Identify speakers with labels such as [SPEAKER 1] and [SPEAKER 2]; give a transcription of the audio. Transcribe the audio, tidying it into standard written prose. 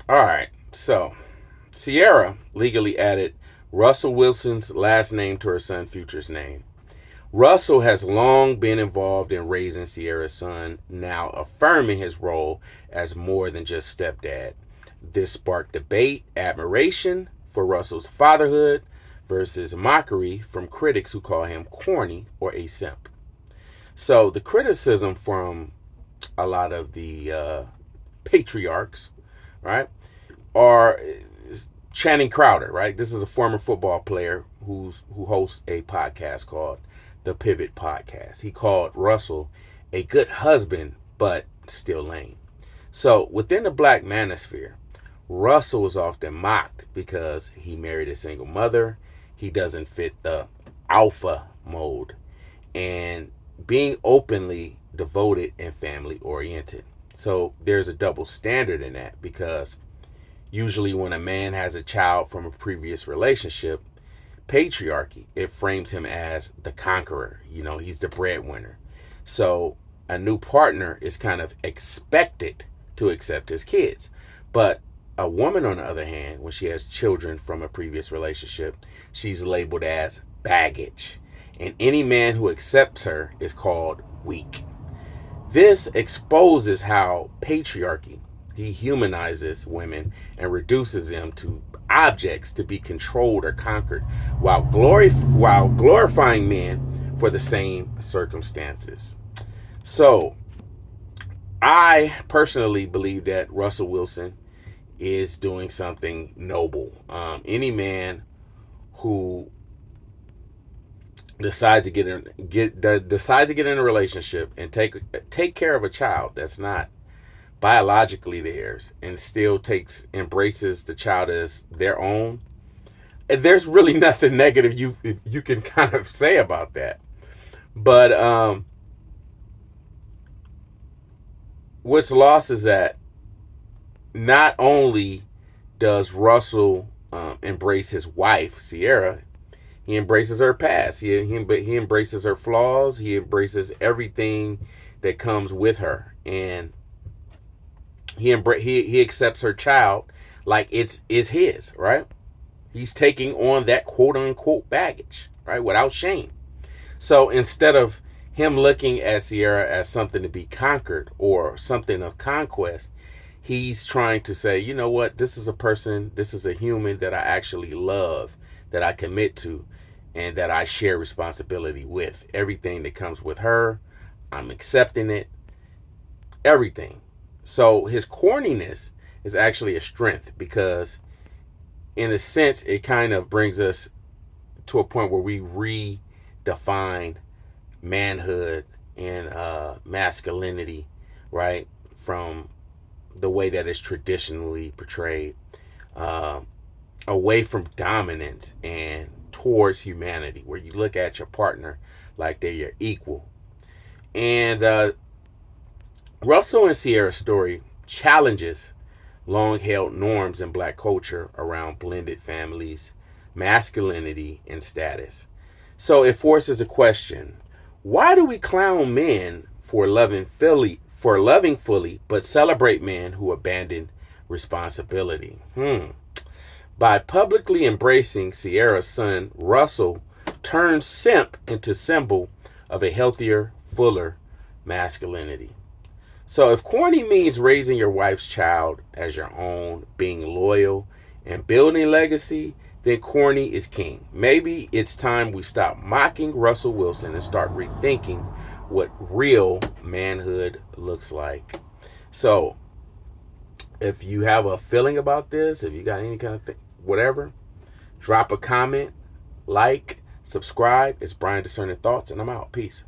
[SPEAKER 1] All right. So, Ciara legally added Russell Wilson's last name to her son Future's name. Russell has long been involved in raising Ciara's son, now affirming his role as more than just stepdad. This sparked debate, admiration for Russell's fatherhood versus mockery from critics who call him corny or a simp. So the criticism from a lot of the patriarchs, right, are Channing Crowder, right? This is a former football player who hosts a podcast called the Pivot Podcast. He called Russell a good husband, but still lame. So within the black manosphere, Russell is often mocked because he married a single mother. He doesn't fit the alpha mold, and being openly devoted and family oriented. So there's a double standard in that, because usually when a man has a child from a previous relationship, patriarchy, it frames him as the conqueror. He's the breadwinner. So a new partner is kind of expected to accept his kids. But a woman, on the other hand, when she has children from a previous relationship, she's labeled as baggage. And any man who accepts her is called weak. This exposes how patriarchy dehumanizes women and reduces them to objects to be controlled or conquered, while glorifying men for the same circumstances. So I personally believe that Russell Wilson is doing something noble. Any man who decides to get in a relationship and take care of a child that's not biologically theirs, and still embraces the child as their own, and there's really nothing negative you can kind of say about that. But what's lost is that not only does Russell embrace his wife Ciara, he embraces her past. He embraces her flaws. He embraces everything that comes with her, and he accepts her child like it's his, right? He's taking on that quote unquote baggage, right, without shame. So instead of him looking at Ciara as something to be conquered or something of conquest, he's trying to say, you know what, this is a person, this is a human that I actually love, that I commit to, and that I share responsibility with. Everything that comes with her, I'm accepting it, everything. So his corniness is actually a strength, because in a sense, it kind of brings us to a point where we redefine manhood and masculinity, right, from the way that it's traditionally portrayed, away from dominance and towards humanity, where you look at your partner like they're your equal. And Russell and Ciara's story challenges long-held norms in black culture around blended families, masculinity, and status. So it forces a question: why do we clown men for loving fully, but celebrate men who abandon responsibility? By publicly embracing Ciara's son, Russell turns Simp into symbol of a healthier, fuller masculinity. So if corny means raising your wife's child as your own, being loyal, and building legacy, then corny is king. Maybe it's time we stop mocking Russell Wilson and start rethinking what real manhood looks like. So if you have a feeling about this, if you got any kind of thing, whatever, drop a comment, like, subscribe. It's Brian Discerning Thoughts, and I'm out. Peace.